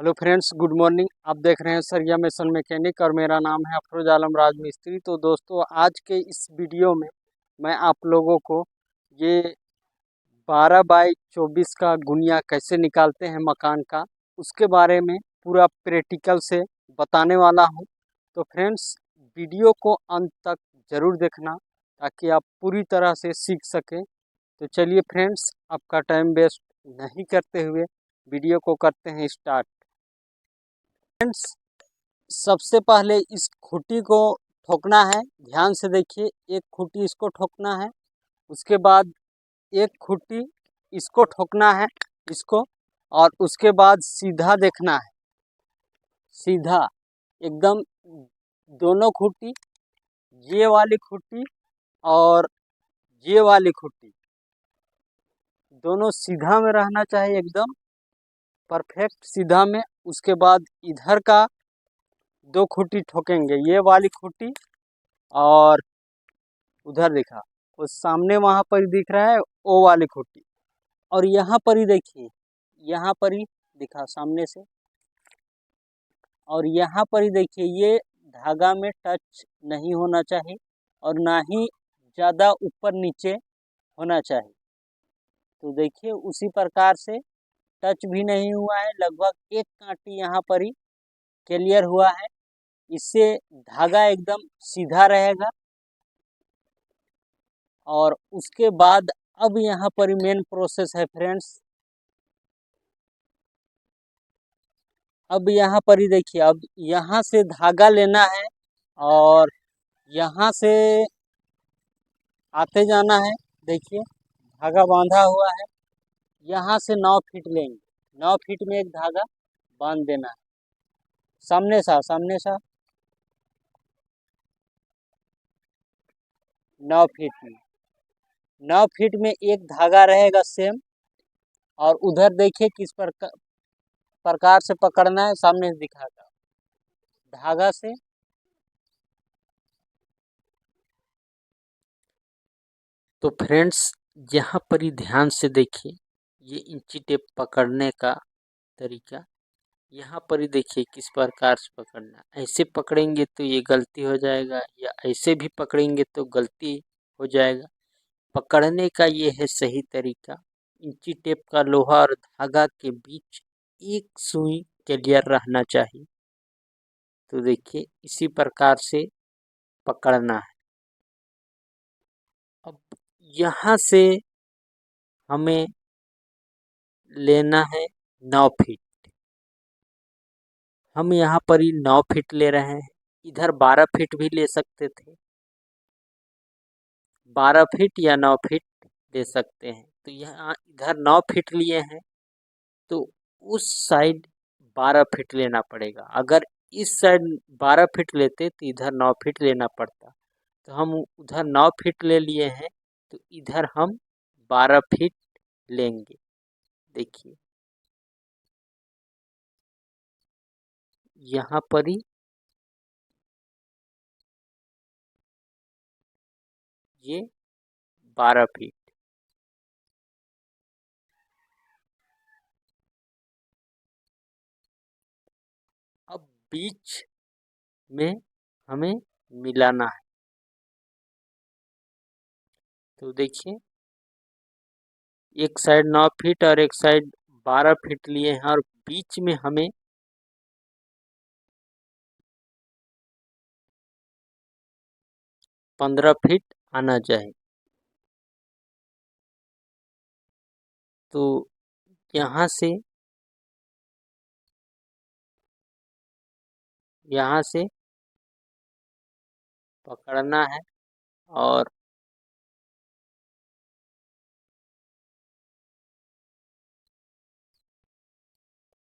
Hello friends, good morning. आप देख रहे हैं सरिया मेसन मैकेनिक और मेरा नाम है अफरोज आलम राज मिस्त्री। तो दोस्तों, आज के इस वीडियो में मैं आप लोगों को ये 12 बाई 24 का गुनिया कैसे निकालते हैं मकान का, उसके बारे में पूरा प्रैक्टिकल से बताने वाला हूं। तो फ्रेंड्स, वीडियो को अंत तक ज़रूर देखना ताकि आप पूरी तरह से सीख सकें। तो चलिए फ्रेंड्स, आपका टाइम वेस्ट नहीं करते हुए वीडियो को करते हैं स्टार्ट। फ्रेंड्स, सबसे पहले इस खूंटी को ठोकना है। ध्यान से देखिए, एक खूंटी इसको ठोकना है, उसके बाद एक खूंटी इसको ठोकना है, इसको, और उसके बाद सीधा देखना है, सीधा एकदम दोनों खूंटी, ये वाली खूंटी और ये वाली खूंटी दोनों सीधा में रहना चाहिए, एकदम परफेक्ट सीधा में। उसके बाद इधर का दो खूंटी ठोकेंगे, ये वाली खूंटी और उधर दिखा वो सामने वहां पर दिख रहा है ओ वाली खूंटी, और यहाँ पर ही देखिए, यहाँ पर ही दिखा सामने से, और यहाँ पर ही देखिए ये धागा में टच नहीं होना चाहिए और ना ही ज़्यादा ऊपर नीचे होना चाहिए। तो देखिए उसी प्रकार से टच भी नहीं हुआ है, लगभग एक कांटी यहाँ पर ही क्लियर हुआ है। इससे धागा एकदम सीधा रहेगा। और उसके बाद अब यहाँ पर मेन प्रोसेस है फ्रेंड्स। अब यहाँ पर ही देखिए, अब यहाँ से धागा लेना है और यहाँ से आते जाना है। देखिए धागा बांधा हुआ है, यहाँ से 9 फीट लेंगे, 9 फीट में एक धागा बांध देना है। सामने सा 9 फीट में, 9 फीट में एक धागा रहेगा सेम। और उधर देखिए किस प्रकार से पकड़ना है, सामने से दिखाता धागा से। तो फ्रेंड्स, यहाँ पर ही ध्यान से देखिए, ये इंची टेप पकड़ने का तरीका। यहाँ पर ही देखिए किस प्रकार से पकड़ना। ऐसे पकड़ेंगे तो ये गलती हो जाएगा, या ऐसे भी पकड़ेंगे तो गलती हो जाएगा। पकड़ने का ये है सही तरीका। इंची टेप का लोहा और धागा के बीच एक सुई क्लियर रहना चाहिए। तो देखिए इसी प्रकार से पकड़ना है। अब यहाँ से हमें लेना है 9 फीट। हम यहाँ पर ही 9 फीट ले रहे हैं। इधर 12 फीट भी ले सकते थे, 12 फीट या 9 फीट ले सकते हैं। तो यहाँ इधर 9 फीट लिए हैं, तो उस साइड 12 फीट लेना पड़ेगा। अगर इस साइड 12 फीट लेते तो इधर 9 फीट लेना पड़ता। तो हम उधर 9 फीट ले लिए हैं, तो इधर हम 12 फीट लेंगे। देखिए यहाँ पर ही ये 12 फीट। अब बीच में हमें मिलाना है। तो देखिए एक साइड 9 फीट और एक साइड 12 फीट लिए हैं, और बीच में हमें 15 फीट आना चाहिए। तो यहाँ से पकड़ना है और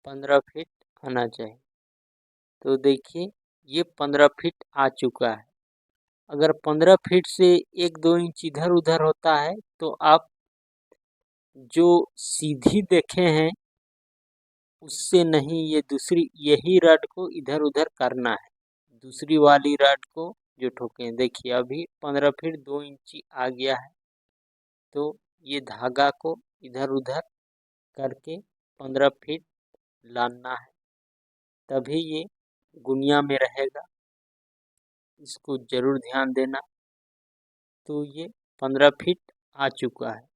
पंद्रह फीट आना चाहिए। तो देखिए ये 15 फीट आ चुका है। अगर 15 फीट से 1-2 इंच इधर उधर होता है तो आप जो सीधी देखे हैं उससे नहीं, ये दूसरी यही रड को इधर उधर करना है, दूसरी वाली रड को जो ठोके। देखिए अभी 15 फीट 2 इंची आ गया है। तो ये धागा को इधर उधर करके 15 फीट लाना है। तभी ये गुनिया में रहेगा, इसको जरूर ध्यान देना। तो ये 15 फीट आ चुका है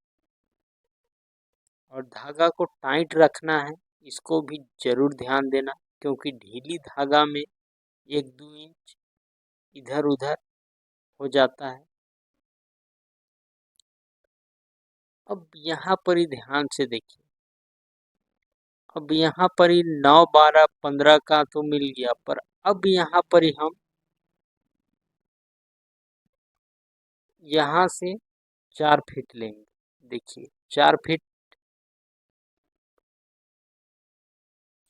और धागा को टाइट रखना है, इसको भी जरूर ध्यान देना, क्योंकि ढीली धागा में 1-2 इंच इधर उधर हो जाता है। अब यहाँ पर ही ध्यान से देखिए, अब यहाँ पर ही 9, 12, 15 का तो मिल गया, पर अब यहाँ पर ही हम यहाँ से 4 फीट लेंगे। देखिए 4 फीट,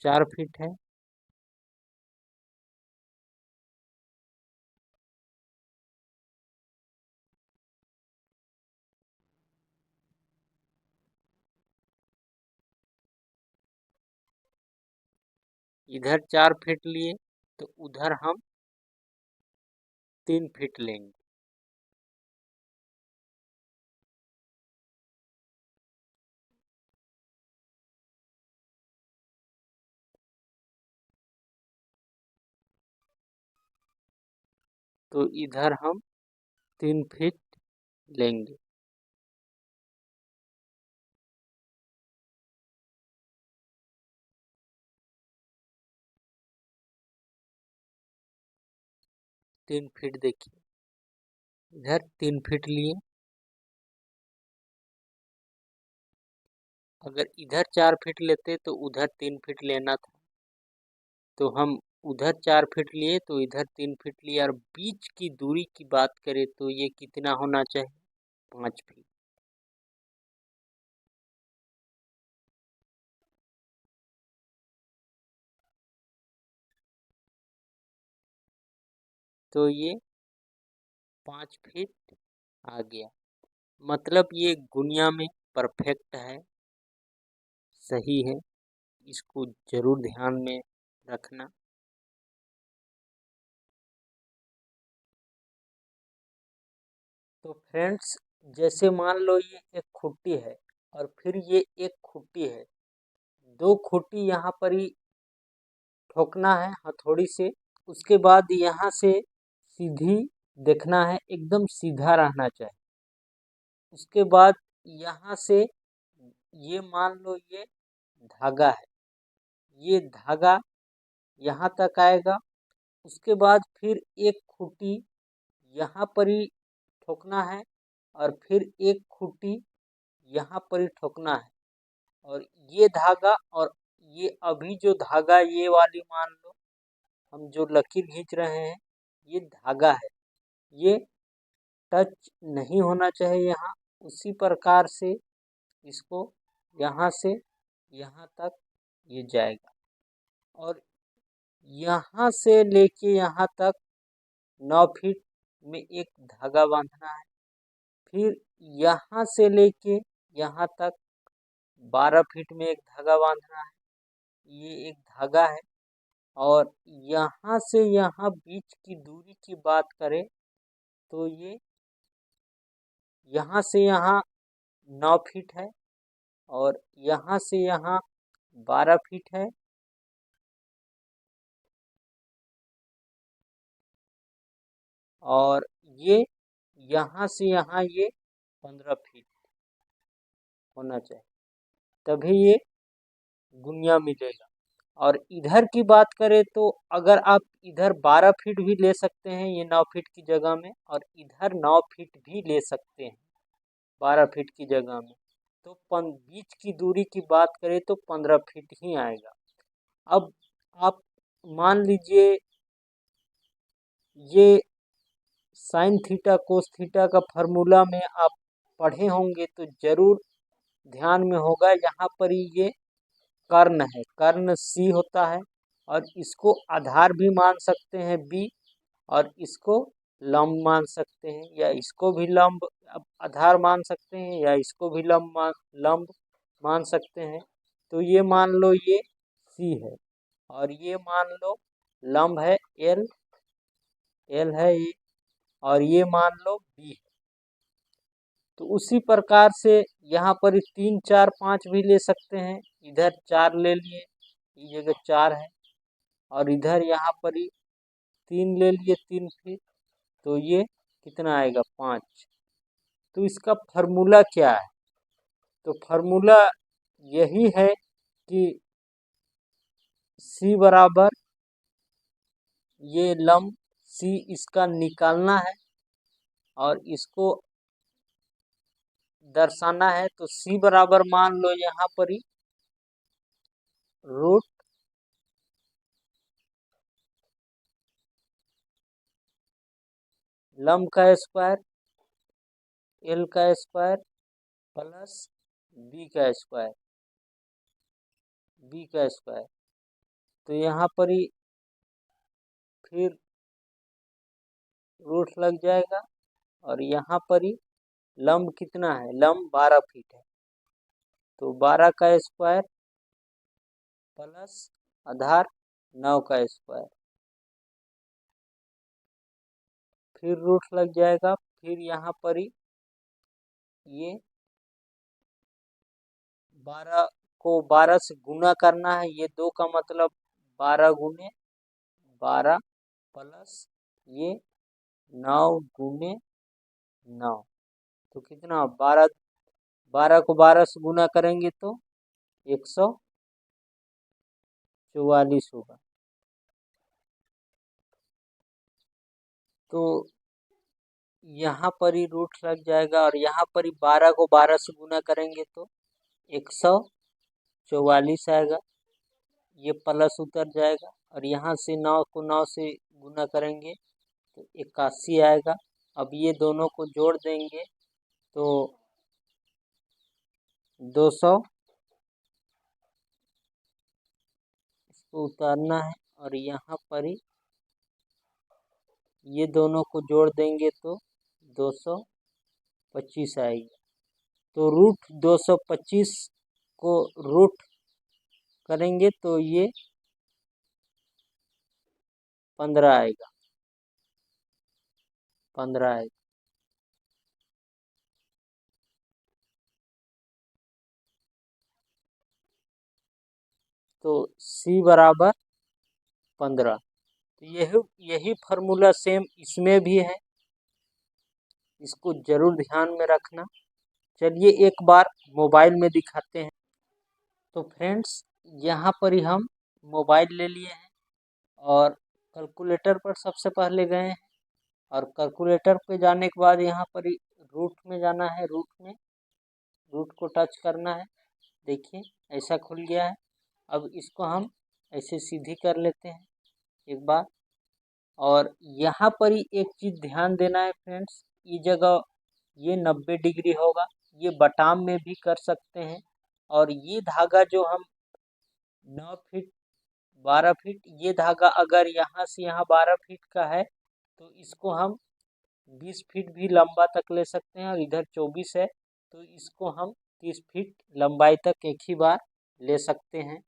4 फीट है। इधर 4 फीट लिए तो उधर हम 3 फीट लेंगे। तो इधर हम 3 फीट लेंगे। तीन फीट देखिए, इधर 3 फीट लिए। अगर इधर 4 फीट लेते तो उधर 3 फीट लेना था, तो हम उधर 4 फीट लिए तो इधर 3 फीट लिए। और बीच की दूरी की बात करें तो ये कितना होना चाहिए, 5 फीट। तो ये 5 फीट आ गया, मतलब ये गुनिया में परफेक्ट है, सही है। इसको जरूर ध्यान में रखना। तो फ्रेंड्स, जैसे मान लो ये एक खुट्टी है और फिर ये एक खुट्टी है, 2 खुट्टी यहाँ पर ही ठोकना है हथौड़ी से। उसके बाद यहाँ से सीधी देखना है, एकदम सीधा रहना चाहिए। उसके बाद यहाँ से ये मान लो ये धागा है, ये धागा यहाँ तक आएगा। उसके बाद फिर एक खूंटी यहाँ पर ही ठोकना है और फिर एक खूंटी यहाँ पर ही ठोकना है। और ये धागा और ये अभी जो धागा ये वाली मान लो, हम जो लकीर खींच रहे हैं ये धागा है, ये टच नहीं होना चाहिए यहाँ। उसी प्रकार से इसको यहाँ से यहाँ तक ये जाएगा और यहाँ से लेके यहाँ तक 9 फीट में एक धागा बांधना है। फिर यहाँ से लेके यहाँ तक 12 फीट में एक धागा बांधना है, ये एक धागा है। और यहाँ से यहाँ बीच की दूरी की बात करें तो ये यहाँ से यहाँ 9 फीट है और यहाँ से यहाँ 12 फीट है। और ये यहाँ से यहाँ ये 15 फीट होना चाहिए, तभी ये गुनिया मिलेगा। और इधर की बात करें तो अगर आप इधर 12 फीट भी ले सकते हैं ये 9 फीट की जगह में, और इधर 9 फीट भी ले सकते हैं 12 फीट की जगह में, तो बीच की दूरी की बात करें तो 15 फीट ही आएगा। अब आप मान लीजिए ये साइन थीटा कोस थीटा का फार्मूला में आप पढ़े होंगे तो जरूर ध्यान में होगा। यहाँ पर ही ये कर्ण है, कर्ण सी होता है, और इसको आधार भी मान सकते हैं बी, और इसको लंब मान सकते हैं, या इसको भी लंब आधार मान सकते हैं, या इसको भी लंब मान सकते हैं। तो ये मान लो ये सी है और ये मान लो लंब है एल, एल है ये, और ये मान लो बी है। तो उसी प्रकार से यहाँ पर 3, 4, 5 भी ले सकते हैं। इधर 4 ले लिए, इस जगह 4 है, और इधर यहाँ पर ही 3 ले लिए 3 फीट, तो ये कितना आएगा 5। तो इसका फार्मूला क्या है? तो फार्मूला यही है कि C बराबर ये लंब C इसका निकालना है और इसको दर्शाना है। तो C बराबर मान लो यहाँ पर ही रूट लंब का स्क्वायर L का स्क्वायर प्लस B का स्क्वायर तो यहाँ पर ही फिर रूट लग जाएगा और यहाँ पर ही लंब कितना है, लंब 12 फीट है, तो 12 का स्क्वायर प्लस आधार 9 का स्क्वायर, फिर रूट लग जाएगा। फिर यहाँ पर ही ये 12 को 12 से गुना करना है, ये 2 का मतलब 12 गुने 12 प्लस ये 9 गुने 9, तो कितना 12 को 12 से गुना करेंगे तो 144 होगा। तो यहाँ पर ही रूट लग जाएगा और यहाँ पर ही 12 को 12 से गुना करेंगे तो 144 आएगा, ये प्लस उतर जाएगा और यहाँ से 9 को 9 से गुना करेंगे तो 81 आएगा। अब ये दोनों को जोड़ देंगे तो 200 इसको उतारना है और यहाँ पर ही ये दोनों को जोड़ देंगे तो 225 आएगी। तो रूट 225 को रूट करेंगे तो ये 15 आएगा, 15 आएगा। तो C बराबर 15। तो यही फार्मूला सेम इसमें भी है, इसको जरूर ध्यान में रखना। चलिए एक बार मोबाइल में दिखाते हैं। तो फ्रेंड्स यहाँ पर ही हम मोबाइल ले लिए हैं और कैलकुलेटर पर सबसे पहले गए हैं और कैलकुलेटर पे जाने के बाद यहाँ पर ही रूट में जाना है, रूट को टच करना है। देखिए ऐसा खुल गया है। अब इसको हम ऐसे सीधी कर लेते हैं एक बार। और यहाँ पर ही एक चीज़ ध्यान देना है फ्रेंड्स, ये जगह ये 90 डिग्री होगा, ये बटाम में भी कर सकते हैं। और ये धागा जो हम 9 फीट 12 फीट, ये धागा अगर यहाँ से यहाँ 12 फीट का है तो इसको हम 20 फीट भी लंबा तक ले सकते हैं और इधर 24 है तो इसको हम 30 फीट लंबाई तक एक ही बार ले सकते हैं।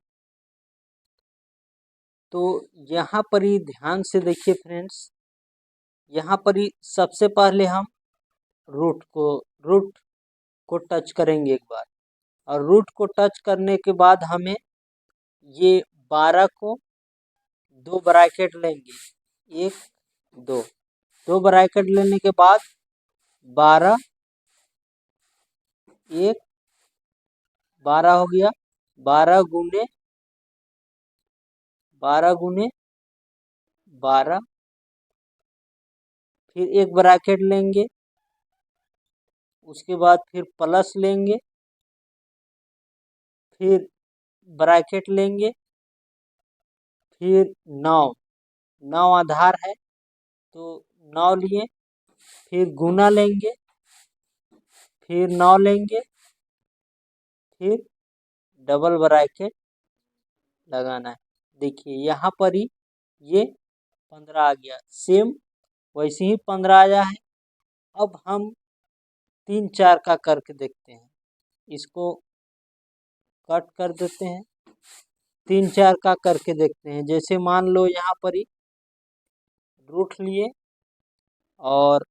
तो यहाँ पर ही ध्यान से देखिए फ्रेंड्स, यहाँ पर ही सबसे पहले हम रूट को टच करेंगे एक बार और रूट को टच करने के बाद हमें ये 12 को 2 ब्रैकेट लेंगे, 1 2 ब्रैकेट लेने के बाद 12 1 12 हो गया, 12 गुने 12 फिर एक ब्रैकेट लेंगे, उसके बाद फिर प्लस लेंगे, फिर ब्रैकेट लेंगे, फिर 9 आधार है तो 9 लिए, फिर गुना लेंगे, फिर 9 लेंगे, फिर डबल ब्रैकेट लगाना है। देखिए यहाँ पर ही ये 15 आ गया, सेम वैसे ही 15 आया है। अब हम 3 4 का करके देखते हैं, इसको कट कर देते हैं, 3 4 का करके देखते हैं। जैसे मान लो यहाँ पर ही रूट लिए और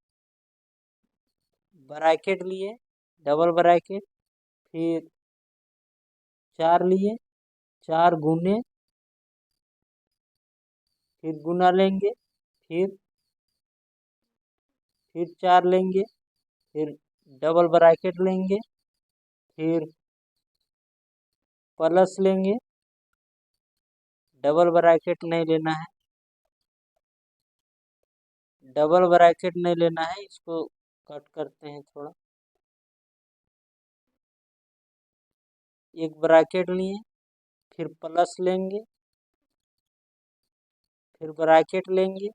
ब्रैकेट लिए, डबल ब्रैकेट, फिर 4 लिए, 4 गुने फिर गुना लेंगे, फिर 4 लेंगे, फिर डबल ब्रैकेट लेंगे, फिर प्लस लेंगे, डबल ब्रैकेट नहीं लेना है, डबल ब्रैकेट नहीं लेना है, इसको कट करते हैं थोड़ा। एक ब्रैकेट लिए, फिर प्लस लेंगे, फिर ब्रैकेट लेंगे,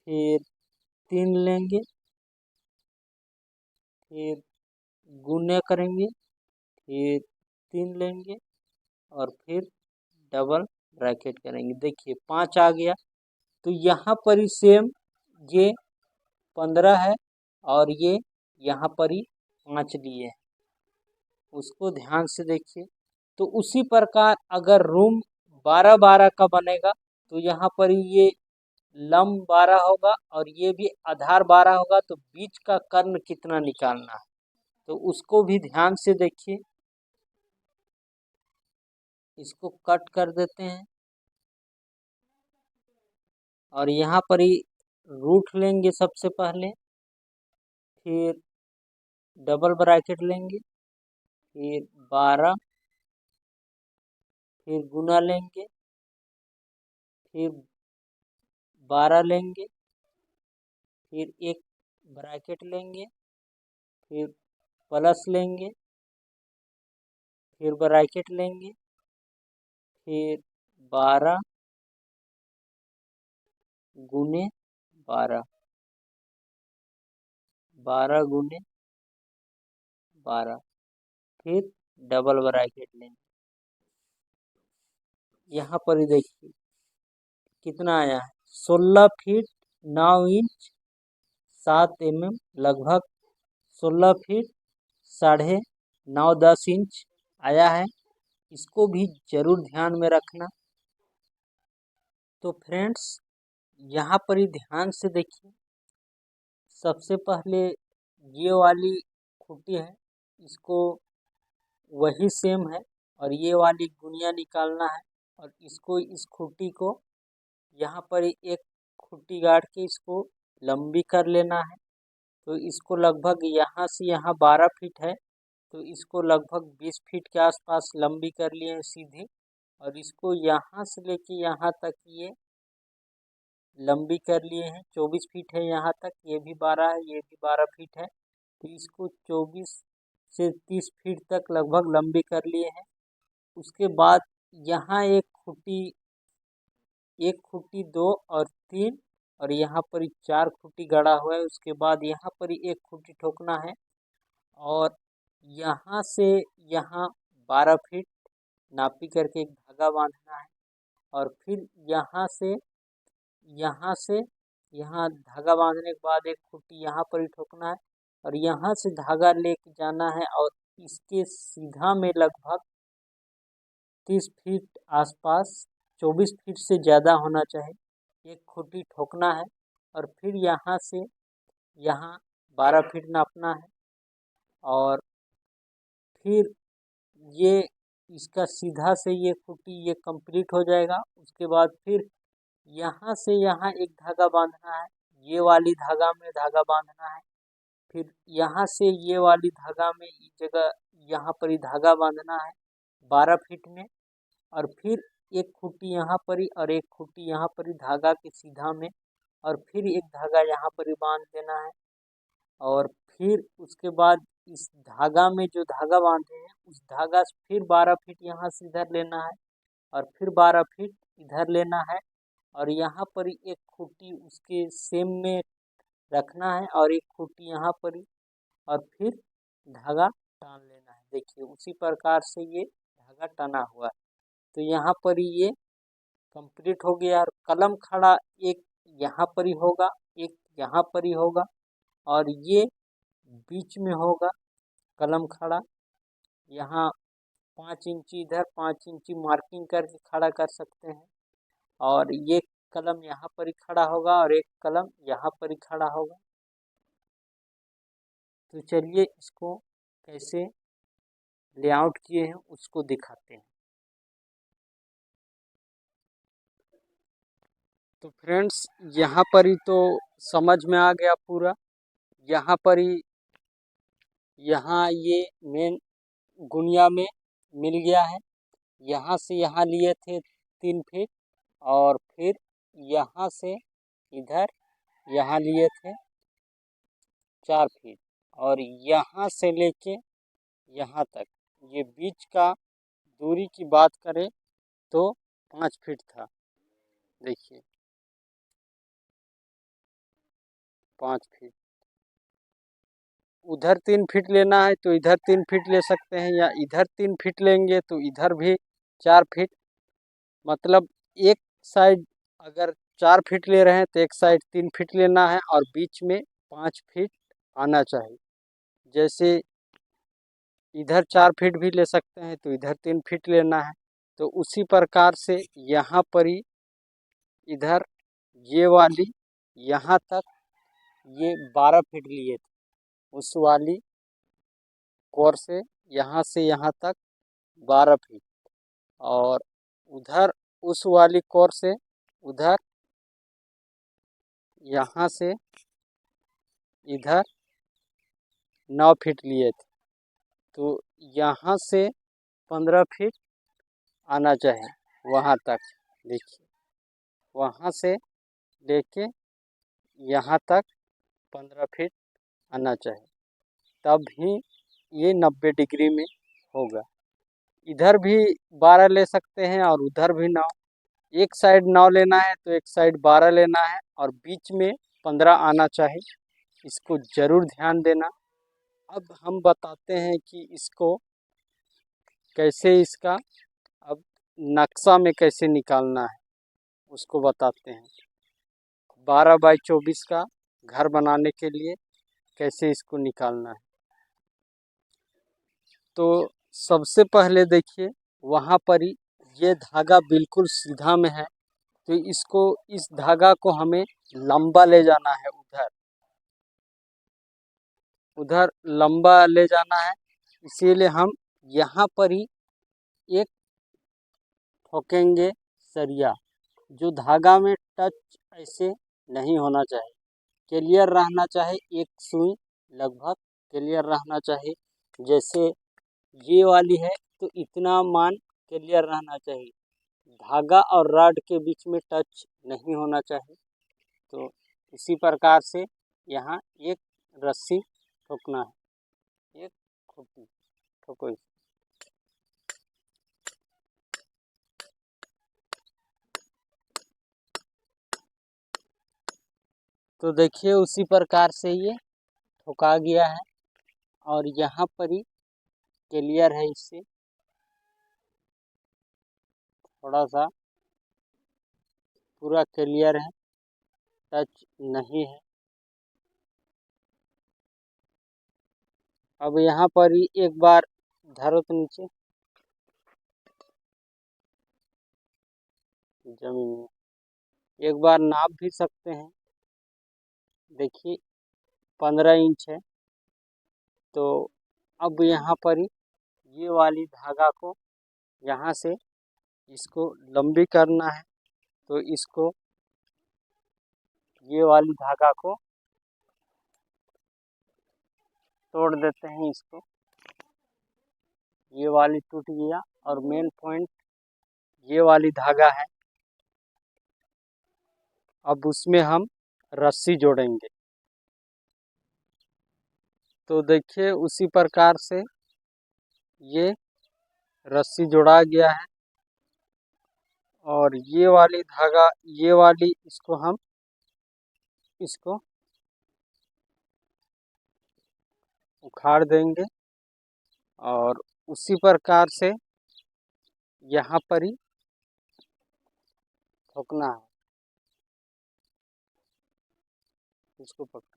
फिर 3 लेंगे, फिर गुने करेंगे, फिर 3 लेंगे और फिर डबल ब्रैकेट करेंगे। देखिए 5 आ गया। तो यहाँ पर ही सेम ये 15 है और ये यहाँ पर ही 5 लिए है, उसको ध्यान से देखिए। तो उसी प्रकार अगर रूम 12-12 का बनेगा तो यहाँ पर ये लंब 12 होगा और ये भी आधार 12 होगा, तो बीच का कर्ण कितना निकालना है तो उसको भी ध्यान से देखिए। इसको कट कर देते हैं और यहाँ पर ही रूट लेंगे सबसे पहले, फिर डबल ब्रैकेट लेंगे, फिर 12, फिर गुना लेंगे, फिर 12 लेंगे, फिर एक ब्रैकेट लेंगे, फिर प्लस लेंगे, फिर ब्रैकेट लेंगे, फिर 12 गुने 12, 12 गुने 12, फिर डबल ब्रैकेट लेंगे। यहाँ पर ही देखिए कितना आया है, 16 फीट 9 इंच 7 mm, लगभग 16 फीट 9.5-10 इंच आया है। इसको भी जरूर ध्यान में रखना। तो फ्रेंड्स यहाँ पर ही ध्यान से देखिए, सबसे पहले ये वाली खूंटी है, इसको वही सेम है और ये वाली गुनिया निकालना है और इसको इस खूंटी को यहाँ पर ही एक खूंटी गाड़ के इसको लंबी कर लेना है। तो इसको लगभग यहाँ से यहाँ 12 फीट है, तो इसको लगभग 20 फीट के आसपास लंबी कर लिए हैं सीधी, और इसको यहाँ से लेके यहाँ तक ये लंबी कर लिए हैं। 24 फीट है यहाँ तक, ये भी 12 है, ये भी 12 फीट है, तो इसको 24 से 30 फीट तक लगभग लंबी कर लिए हैं। उसके बाद यहाँ एक खूंटी 2 और 3 और यहाँ पर ही 4 खूंटी गड़ा हुआ है। उसके बाद यहाँ पर ही एक खूंटी ठोकना है और यहाँ से यहाँ 12 फीट नापी करके एक धागा बांधना है और फिर यहाँ से यहाँ धागा बांधने के बाद एक खूंटी यहाँ पर ही ठोकना है और यहाँ से धागा लेके जाना है और इसके सीधा में लगभग 30 फीट आसपास, 24 फीट से ज़्यादा होना चाहिए, एक खूंटी ठोकना है और फिर यहाँ से यहाँ 12 फीट नापना है और फिर ये इसका सीधा से ये खूंटी ये कंप्लीट हो जाएगा। उसके बाद फिर यहाँ से यहाँ एक धागा बांधना है, ये वाली धागा में धागा बांधना है, फिर यहाँ से ये वाली धागा में इस जगह यहाँ पर ही धागा बांधना है 12 फीट में और फिर एक खूंटी यहाँ पर ही और एक खूंटी यहाँ पर ही धागा के सीधा में और फिर एक धागा यहाँ पर ही बांध देना है और फिर उसके बाद इस धागा में जो धागा बांधे हैं उस धागा से फिर 12 फीट यहाँ से इधर लेना है और फिर 12 फीट इधर लेना है और यहाँ पर ही एक खूंटी उसके सेम में रखना है और एक खूंटी यहाँ पर ही और फिर धागा टान लेना है। देखिए उसी प्रकार से ये धागा टना हुआ है। तो यहाँ पर ही ये कंप्लीट हो गया और कलम खड़ा एक यहाँ पर ही होगा, एक यहाँ पर ही होगा और ये बीच में होगा कलम खड़ा। यहाँ 5 इंची इधर 5 इंची मार्किंग करके खड़ा कर सकते हैं और ये कलम यहाँ पर ही खड़ा होगा और एक कलम यहाँ पर ही खड़ा होगा। तो चलिए इसको कैसे लेआउट किए हैं उसको दिखाते हैं। तो फ्रेंड्स यहाँ पर ही तो समझ में आ गया पूरा। यहाँ पर ही यहाँ ये मेन गुनिया में मिल गया है। यहाँ से यहाँ लिए थे 3 फीट और फिर यहाँ से इधर यहाँ लिए थे 4 फीट और यहाँ से लेके यहाँ तक ये बीच का दूरी की बात करें तो 5 फीट था। देखिए 5 फीट, उधर 3 फीट लेना है तो इधर 3 फीट ले सकते हैं, या इधर 3 फीट लेंगे तो इधर भी 4 फीट। मतलब एक साइड अगर 4 फीट ले रहे हैं तो एक साइड 3 फीट लेना है और बीच में 5 फीट आना चाहिए। जैसे इधर 4 फीट भी ले सकते हैं तो इधर 3 फीट लेना है। तो उसी प्रकार से यहाँ पर ही इधर ये वाली यहाँ तक ये 12 फीट लिए थे, उस वाली कोर से यहाँ तक 12 फीट और उधर उस वाली कोर से उधर यहाँ से इधर 9 फीट लिए थे। तो यहाँ से 15 फीट आना चाहिए वहाँ तक। देखिए वहाँ से लेके यहाँ तक 15 फीट आना चाहिए, तब ही ये 90 डिग्री में होगा। इधर भी 12 ले सकते हैं और उधर भी 9। एक साइड 9 लेना है तो एक साइड 12 लेना है और बीच में 15 आना चाहिए। इसको ज़रूर ध्यान देना। अब हम बताते हैं कि इसको कैसे, इसका अब नक्शा में कैसे निकालना है उसको बताते हैं। 12 बाई 24 का घर बनाने के लिए कैसे इसको निकालना है। तो सबसे पहले देखिए वहाँ पर ही ये धागा बिल्कुल सीधा में है, तो इसको, इस धागा को हमें लंबा ले जाना है, उधर उधर लंबा ले जाना है। इसीलिए हम यहाँ पर ही एक ठोकेंगे सरिया, जो धागा में टच ऐसे नहीं होना चाहिए, क्लियर रहना चाहिए। एक सुई लगभग क्लियर रहना चाहिए। जैसे ये वाली है तो इतना मान क्लियर रहना चाहिए, धागा और रॉड के बीच में टच नहीं होना चाहिए। तो इसी प्रकार से यहाँ एक रस्सी ठोकना है, एक खूंटी ठोको इसे। तो देखिए उसी प्रकार से ये ठोका गया है और यहाँ पर ही क्लियर है, इससे थोड़ा सा पूरा क्लियर है, टच नहीं है। अब यहाँ पर ही एक बार धरो तो नीचे जमीन में एक बार नाप भी सकते हैं। देखिए 15 इंच है। तो अब यहाँ पर ही ये वाली धागा को यहाँ से इसको लंबी करना है, तो इसको ये वाली धागा को तोड़ देते हैं। इसको, ये वाली टूट गया और मेन पॉइंट ये वाली धागा है। अब उसमें हम रस्सी जोड़ेंगे। तो देखिए उसी प्रकार से ये रस्सी जोड़ा गया है और ये वाली धागा, ये वाली, इसको हम इसको उखाड़ देंगे और उसी प्रकार से यहाँ पर ही ठोकना है। इसको पकड़ो।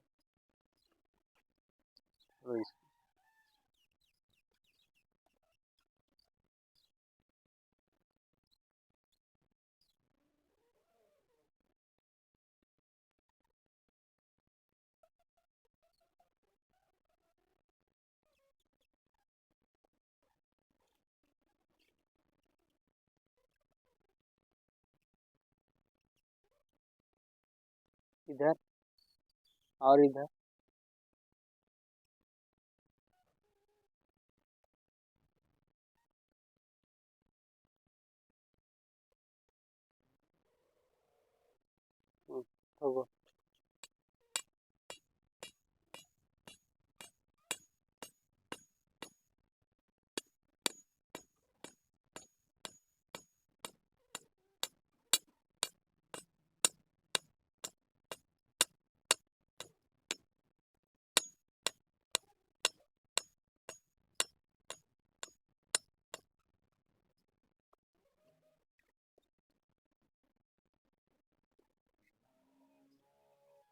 इधर और इधर। ठोको।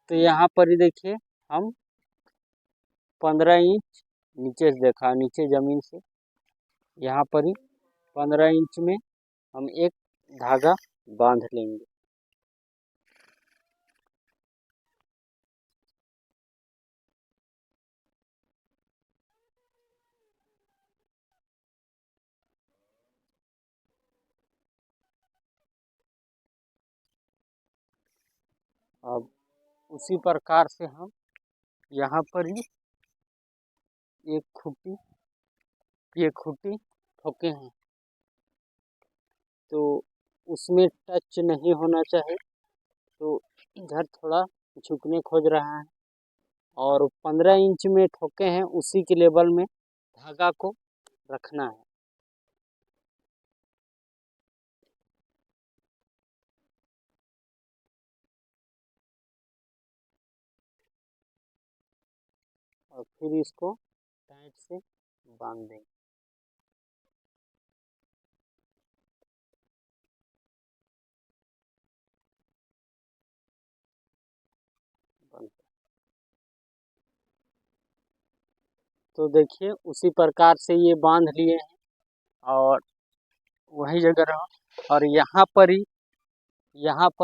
तो यहाँ पर ही देखिए, हम 15 इंच नीचे से देखा, नीचे ज़मीन से यहाँ पर ही 15 इंच में हम एक धागा बांध लेंगे। अब उसी प्रकार से हम यहाँ पर ही एक खूंटी, ये खूंटी ठोके हैं, तो उसमें टच नहीं होना चाहिए, तो इधर थोड़ा झुकने खोज रहा है। और 15 इंच में ठोके हैं, उसी के लेवल में धागा को रखना है। और फिर इसको टाइट से बांध देंगे। तो देखिए उसी प्रकार से ये बांध लिए हैं, और वही जगह रहो। और यहाँ पर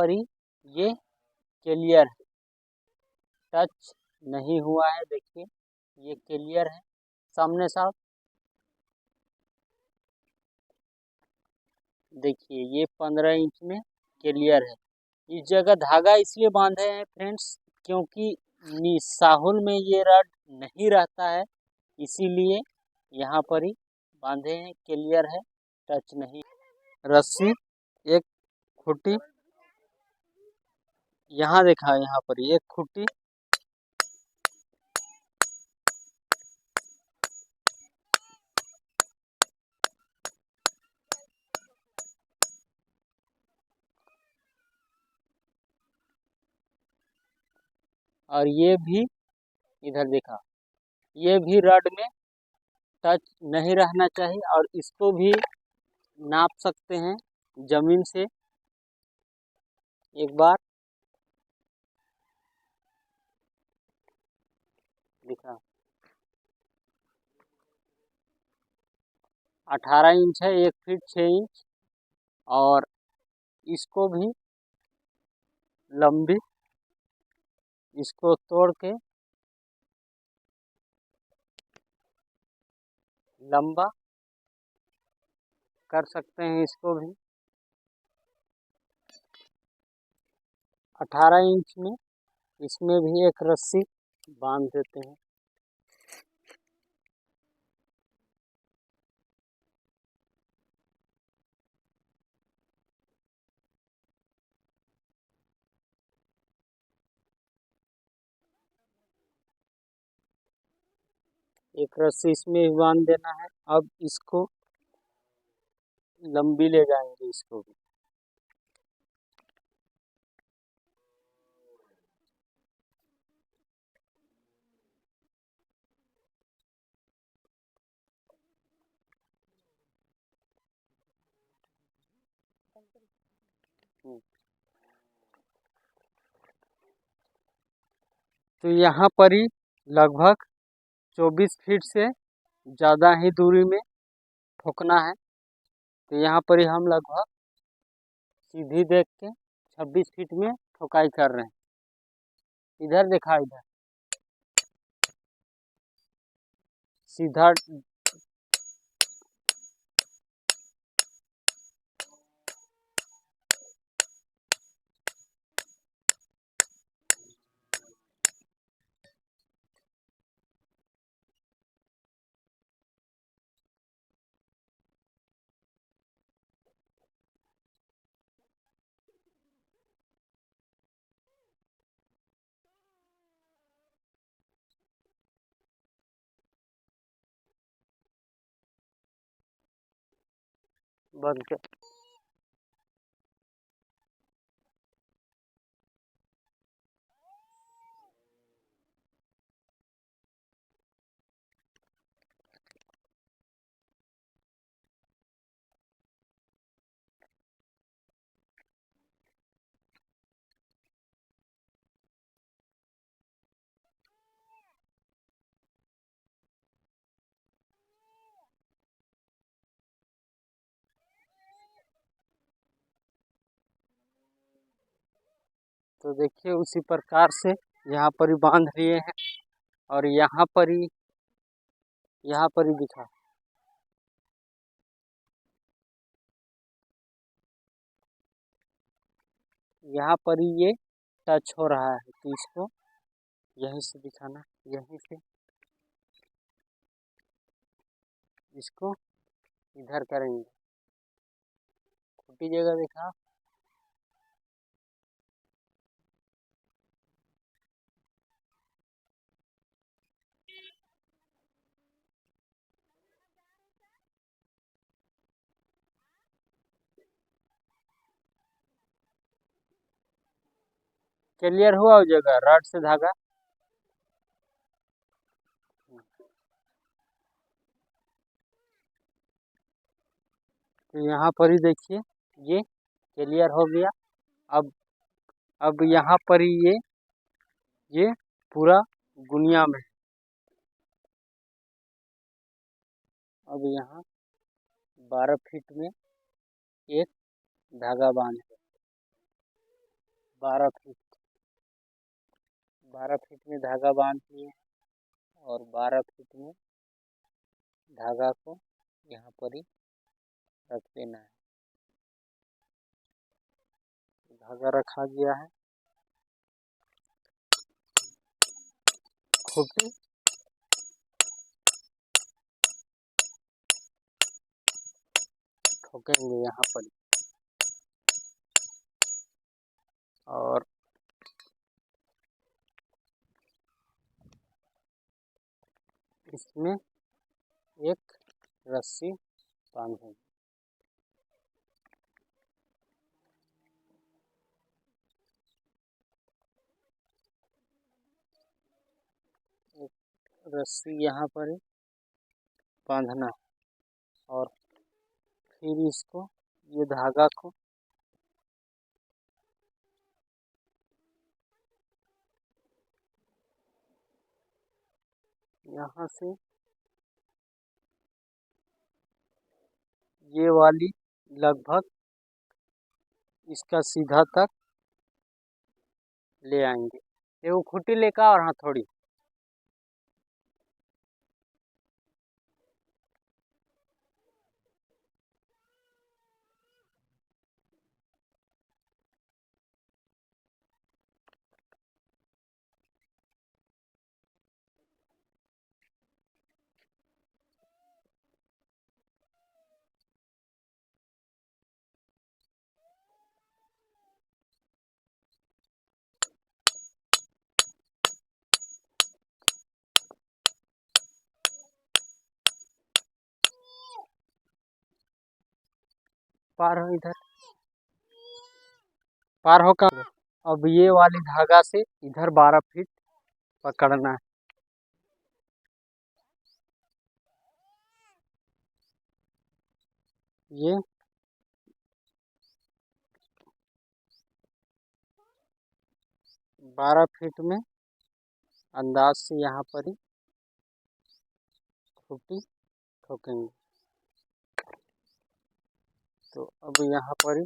ही ये क्लियर है, टच नहीं हुआ है। देखिए ये क्लियर है सामने साफ। देखिए ये 15 इंच में क्लियर है। इस जगह धागा इसलिए बांधे हैं फ्रेंड्स, क्योंकि साहुल में ये रड नहीं रहता है, इसीलिए यहाँ पर ही बांधे हैं। क्लियर है, टच नहीं। रस्सी, एक खूंटी यहाँ देखा, यहाँ पर एक खूंटी, और ये भी इधर देखा, ये भी रड में टच नहीं रहना चाहिए। और इसको भी नाप सकते हैं जमीन से एक बार। दिखा 18 इंच है, 1 फीट 6 इंच। और इसको भी लंबी, इसको तोड़ के लंबा कर सकते हैं। इसको भी 18 इंच में, इसमें भी एक रस्सी बांध देते हैं। एक रस्सी इसमें भी बांध देना है। अब इसको लंबी ले जाएंगे, इसको भी। तो यहाँ पर ही लगभग 24 फीट से ज़्यादा ही दूरी में ठोकना है। तो यहाँ पर ही हम लगभग सीधी देख के 26 फीट में ठोकाई कर रहे हैं। इधर देखा, इधर सीधा बंद कर। तो देखिए उसी प्रकार से यहाँ पर ही बांध लिए हैं और यहाँ पर ही दिखा। यहाँ पर ही ये टच हो रहा है तो इसको यहीं से दिखाना, यहीं से इसको इधर करेंगे। छोटी जगह दिखा। क्लियर हुआ वो जगह रॉड से धागा। तो यहाँ पर ही देखिए ये क्लियर हो गया। अब यहाँ पर ही ये पूरा गुनिया में। अब यहाँ 12 फीट में एक धागा बांध है। 12 फीट 12 फीट में धागा बांध दिए और 12 फीट में धागा को यहाँ पर ही रख देना है। धागा रखा गया है। खूंटी ठोकेंगे यहाँ पर और इसमें एक रस्सी बांधेंगे। एक रस्सी यहाँ पर ही बांधना और फिर इसको ये धागा को यहाँ से ये वाली लगभग इसका सीधा तक ले आएंगे। वो खूंटी लेकर और हथौड़ी पार हो इधर पार होकर। अब ये वाली धागा से इधर 12 फीट पकड़ना है। ये 12 फीट में अंदाज से यहाँ पर ही खूंटी ठोकेंगे। तो अब यहाँ पर ही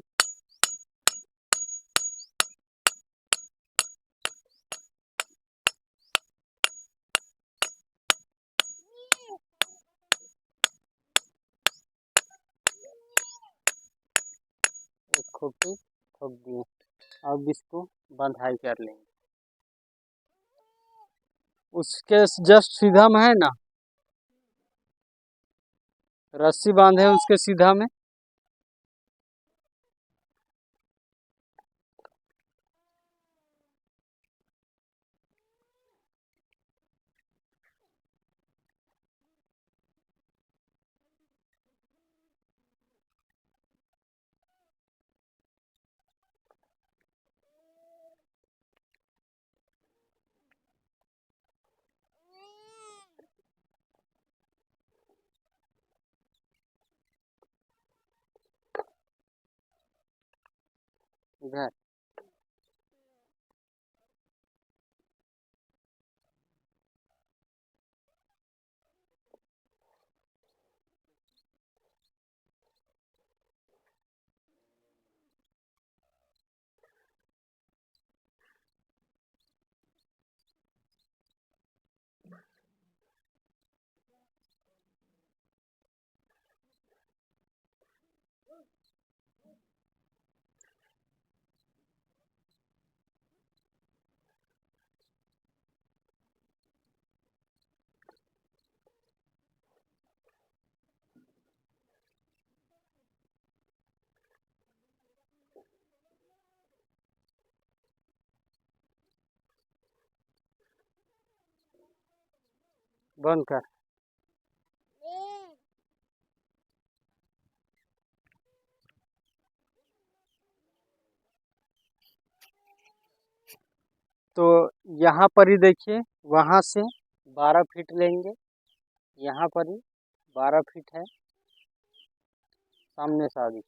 एक खूंटी ठोक दिए। अब इसको बंधाई कर लेंगे। उसके जस्ट सीधा में है ना रस्सी बांधे हैं उसके सीधा में। इधर। बंद कर। तो यहाँ पर ही देखिए, वहाँ से 12 फीट लेंगे, यहाँ पर ही 12 फीट है, सामने से आगे।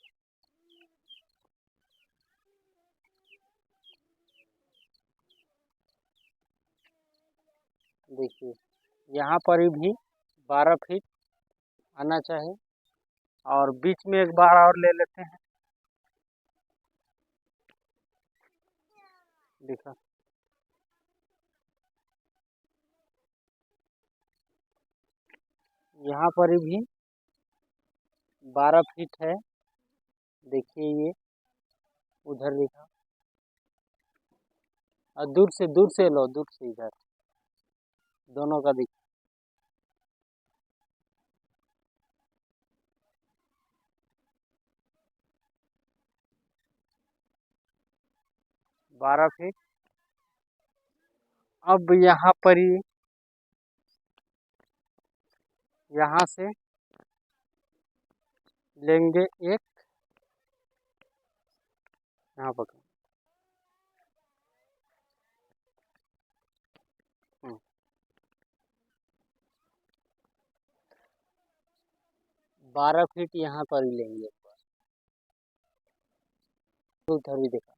देखिए यहाँ पर भी 12 फीट आना चाहिए, और बीच में एक बार और ले लेते हैं। देखा, यहाँ पर भी 12 फीट है। देखिए ये उधर दिखा, और दूर से लो, दूर से इधर दोनों का दिखा। 12 फीट। अब यहाँ पर ही, यहाँ से लेंगे एक, यहाँ पर 12 फीट यहाँ पर ही लेंगे। उधर भी देखा,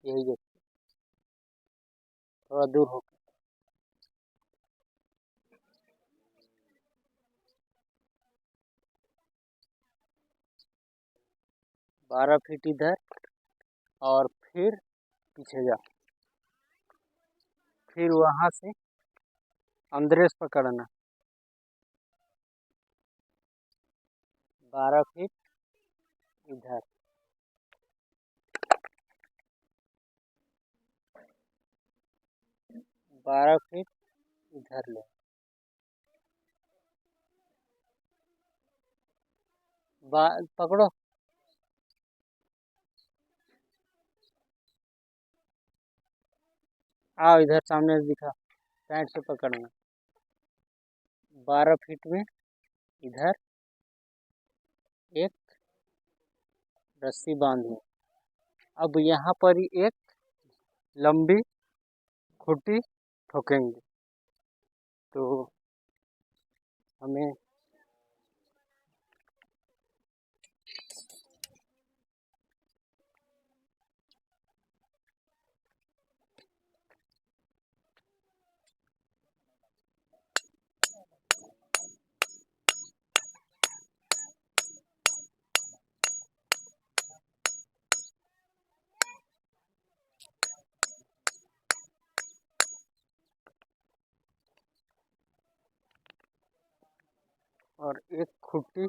यही देखो, थोड़ा दूर हो। 12 फीट इधर, और फिर पीछे जा, फिर वहाँ से अंदरेस पकड़ना। 12 फीट इधर, 12 फीट इधर ले, पकड़ो। आओ इधर, सामने से दिखा, साइड से पकड़ना। 12 फीट में इधर एक रस्सी बांधी। अब यहाँ पर ही एक लंबी खूंटी ठोकेंगे, तो हमें और एक खूंटी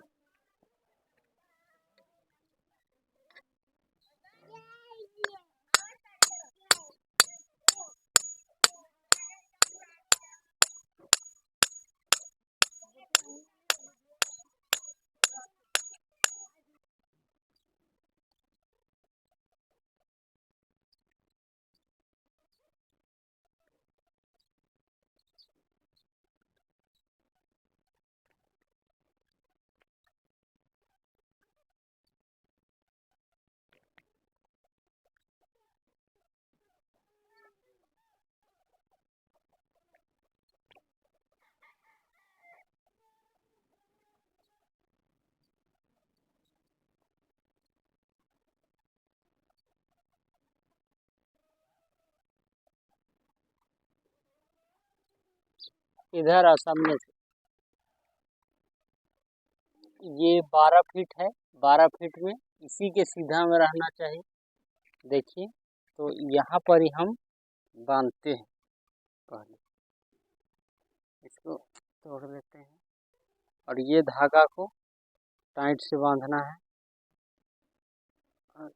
इधर और सामने से ये 12 फीट है। 12 फीट में इसी के सीधा में रहना चाहिए। देखिए, तो यहाँ पर ही हम बांधते हैं। पहले इसको तोड़ देते हैं और ये धागा को टाइट से बांधना है। और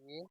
ये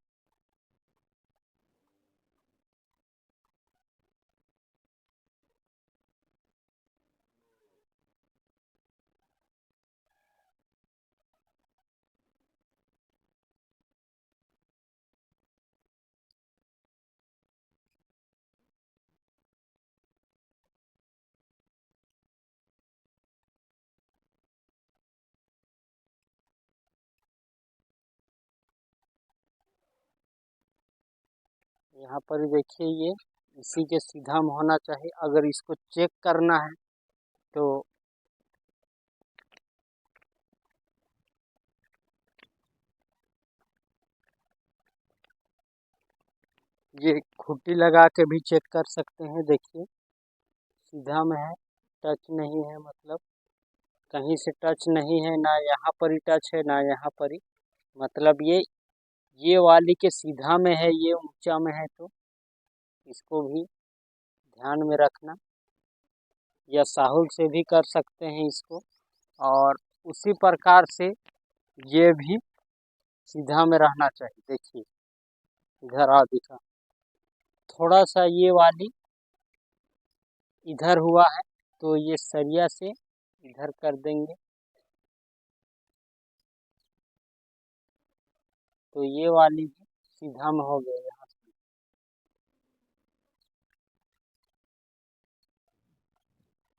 यहाँ पर देखिए, ये इसी के सीधा में होना चाहिए। अगर इसको चेक करना है तो ये खूंटी लगा के भी चेक कर सकते हैं। देखिए, सीधा में है, टच नहीं है, मतलब कहीं से टच नहीं है, ना यहाँ पर ही टच है ना यहाँ पर ही। मतलब ये वाली के सीधा में है, ये ऊंचा में है, तो इसको भी ध्यान में रखना। या साहुल से भी कर सकते हैं इसको। और उसी प्रकार से ये भी सीधा में रहना चाहिए। देखिए, इधर आ दिखा, थोड़ा सा ये वाली इधर हुआ है, तो ये सरिया से इधर कर देंगे, तो ये वाली भी सीधा में हो गया यहाँ से।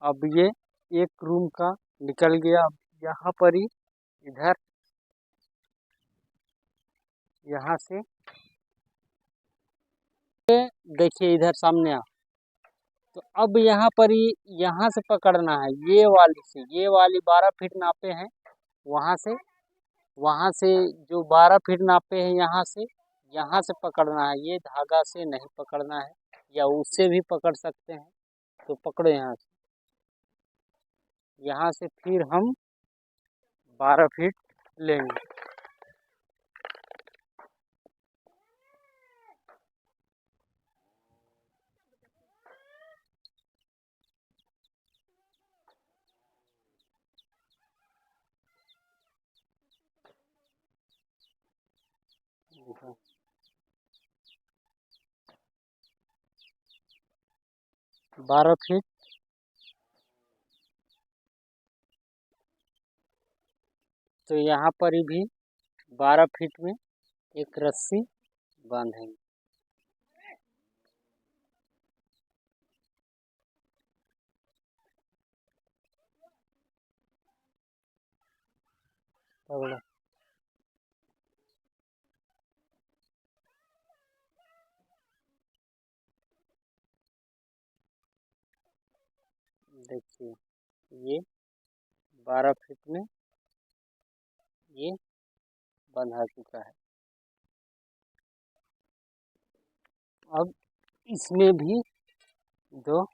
अब ये एक रूम का निकल गया। अब यहाँ पर ही इधर, यहाँ से देखिए, इधर सामने आ। तो अब यहाँ पर ही, यहाँ से पकड़ना है, ये वाली से। ये वाली 12 फीट नापे हैं, वहाँ से जो 12 फीट नापे हैं, यहाँ से पकड़ना है। ये धागा से नहीं पकड़ना है, या उससे भी पकड़ सकते हैं। तो पकड़ो यहाँ से फिर हम 12 फीट लेंगे। देखो, 12 फीट। तो यहाँ पर ही भी 12 फीट में एक रस्सी बांधेंगे। पकड़ो। देखिए, ये 12 फीट में ये बंधा चुका है। अब इसमें भी दो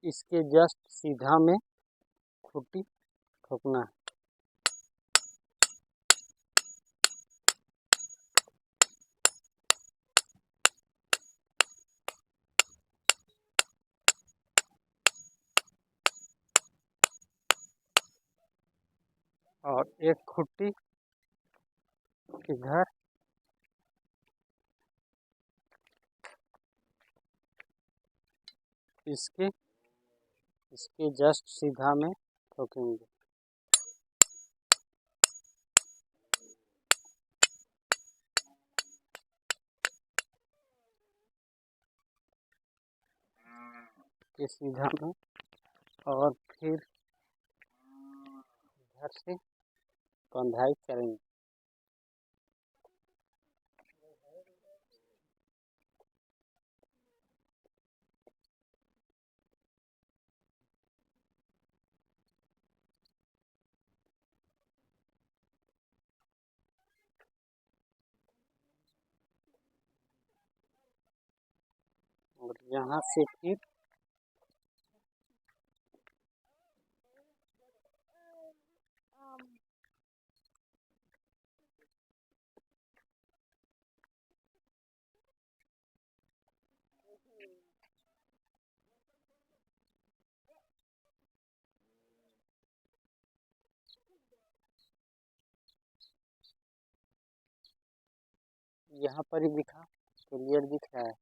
इसके जस्ट सीधा में खूंटी ठोकना है। और एक खूंटी इधर इसके इसके जस्ट सीधा में ठोकेंगे। के सीधा में, और फिर इधर से बंधाई करेंगे। और यहाँ से फिर यहाँ पर ही दिखा, क्लियर दिख रहा है।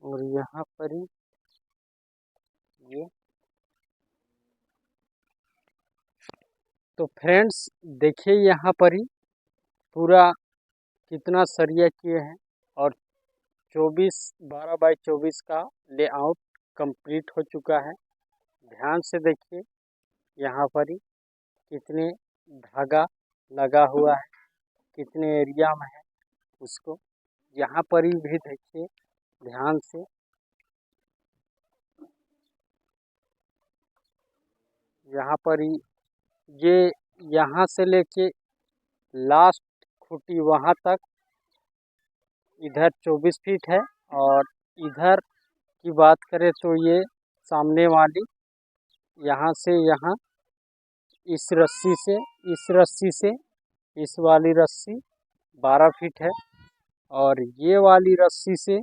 और यहाँ पर ही ये, तो फ्रेंड्स देखिए यहाँ पर ही पूरा कितना सरिया किए हैं और 12 बाई 24 का लेआउट कंप्लीट हो चुका है। ध्यान से देखिए यहाँ पर ही कितने धागा लगा हुआ है, कितने एरिया में है उसको। यहाँ पर ही भी देखिए ध्यान से, यहाँ पर ही ये यहाँ से लेके लास्ट खूंटी वहाँ तक इधर 24 फीट है। और इधर की बात करें तो ये सामने वाली यहाँ से यहाँ इस रस्सी से इस रस्सी से इस वाली रस्सी 12 फीट है। और ये वाली रस्सी से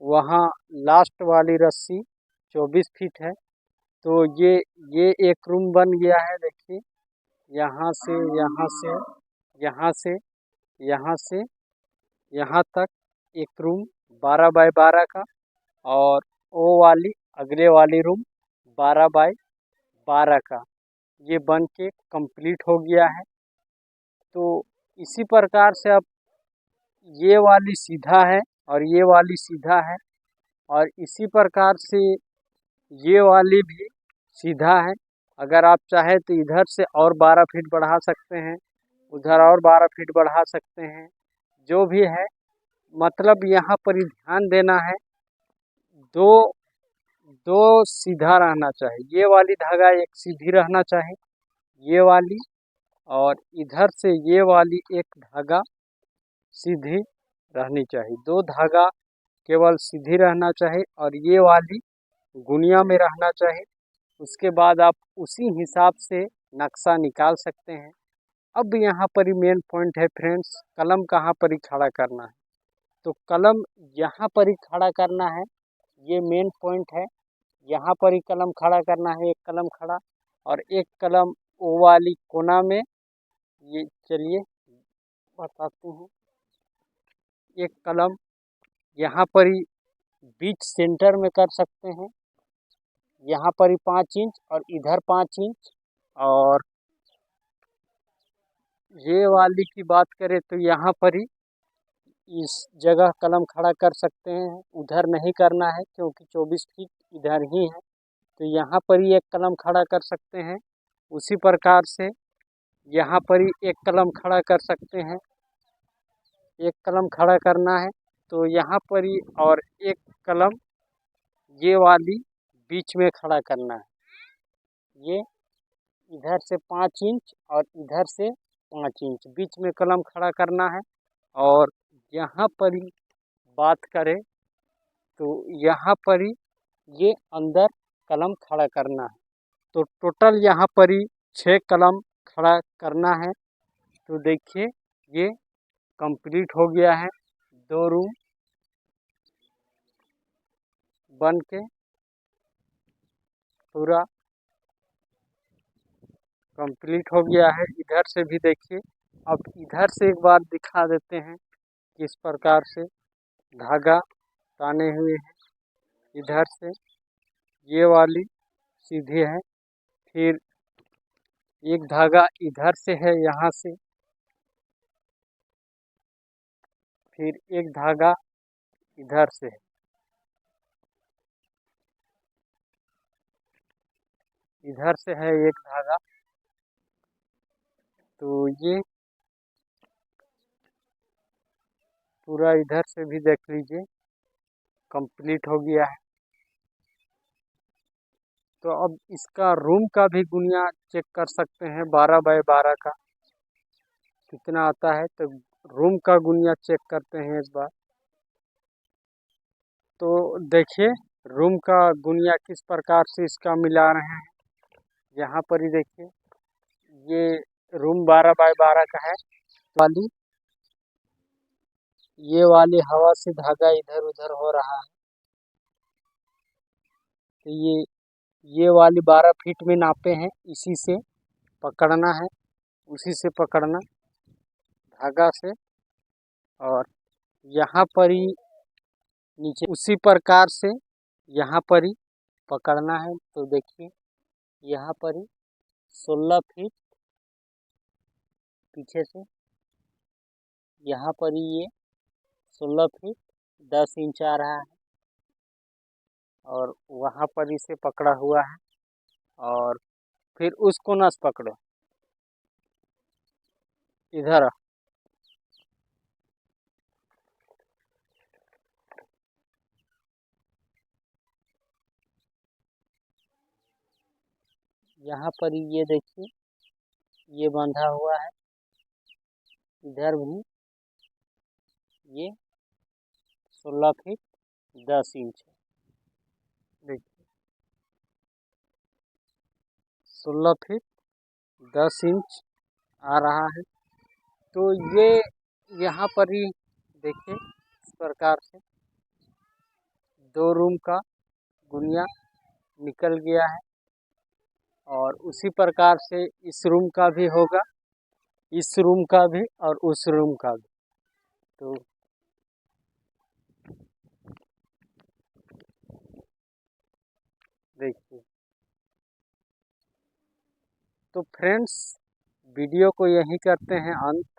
वहाँ लास्ट वाली रस्सी 24 फीट है। तो ये एक रूम बन गया है। देखिए यहाँ से यहाँ से यहाँ से यहाँ से यहाँ तक एक रूम 12 बाई 12 का, और वो वाली अगले वाली रूम 12 बाई 12 का, ये बन के कंप्लीट हो गया है। तो इसी प्रकार से अब ये वाली सीधा है और ये वाली सीधा है, और इसी प्रकार से ये वाली भी सीधा है। अगर आप चाहे तो इधर से और 12 फीट बढ़ा सकते हैं, उधर और 12 फीट बढ़ा सकते हैं, जो भी है। मतलब यहाँ पर ही ध्यान देना है, दो दो सीधा रहना चाहिए। ये वाली धागा एक सीधी रहना चाहिए, ये वाली, और इधर से ये वाली एक धागा सीधी रहनी चाहिए। दो धागा केवल सीधी रहना चाहिए और ये वाली गुनिया में रहना चाहिए। उसके बाद आप उसी हिसाब से नक्शा निकाल सकते हैं। अब यहाँ पर ही मेन पॉइंट है फ्रेंड्स, कलम कहाँ पर ही खड़ा करना है। तो कलम यहाँ पर ही खड़ा करना है, ये मेन पॉइंट है। यहाँ पर ही कलम खड़ा करना है, एक कलम खड़ा, और एक कलम वो वाली कोना में। ये चलिए बताते हैं। एक कलम यहाँ पर ही बीच सेंटर में कर सकते हैं, यहाँ पर ही 5 इंच और इधर 5 इंच। और ये वाली की बात करें तो यहाँ पर ही इस जगह कलम खड़ा कर सकते हैं, उधर नहीं करना है क्योंकि 24 फीट इधर ही है। तो यहाँ पर ही एक कलम खड़ा कर सकते हैं। उसी प्रकार से यहाँ पर ही एक कलम खड़ा कर सकते हैं, एक कलम खड़ा करना है तो यहाँ पर ही, और एक कलम ये वाली बीच में खड़ा करना है। ये इधर से 5 इंच और इधर से 5 इंच बीच में कलम खड़ा करना है। और यहाँ पर ही बात करें तो यहाँ पर ही ये अंदर कलम खड़ा करना है। तो टोटल यहाँ पर ही 6 कलम खड़ा करना है। तो देखिए ये कंप्लीट हो गया है, 2 रूम बन के पूरा कंप्लीट हो गया है। इधर से भी देखिए। अब इधर से एक बार दिखा देते हैं किस प्रकार से धागा ताने हुए हैं। इधर से ये वाली सीधी है, फिर एक धागा इधर से है यहाँ से, फिर एक धागा इधर से है, इधर से है एक धागा। तो ये पूरा इधर से भी देख लीजिए कंप्लीट हो गया है। तो अब इसका रूम का भी गुनिया चेक कर सकते हैं 12 बाय 12 का कितना आता है। तो रूम का गुनिया चेक करते हैं इस बार। तो देखिए रूम का गुनिया किस प्रकार से इसका मिला रहे हैं। यहाँ पर ही देखिए ये रूम 12 बाय 12 का है। वाली ये वाली हवा से धागा इधर उधर हो रहा है। तो ये वाली 12 फीट में नापे हैं, इसी से पकड़ना है, उसी से पकड़ना धागा से। और यहाँ पर ही नीचे उसी प्रकार से यहाँ पर ही पकड़ना है। तो देखिए यहाँ पर ही 16 फीट पीछे से यहाँ पर ही ये 16 फीट 10 इंच आ रहा है। और वहाँ पर इसे पकड़ा हुआ है। और फिर उसको नस पकड़ो इधर। यहाँ पर ये देखिए ये बंधा हुआ है, इधर भी ये 16 फीट 10 इंच है। देखिए 16 फीट 10 इंच आ रहा है। तो ये यहाँ पर ही देखिए इस प्रकार से 2 रूम का गुनिया निकल गया है। और उसी प्रकार से इस रूम का भी होगा, इस रूम का भी और उस रूम का भी। तो देखिए तो फ्रेंड्स वीडियो को यहीं करते हैं अंत।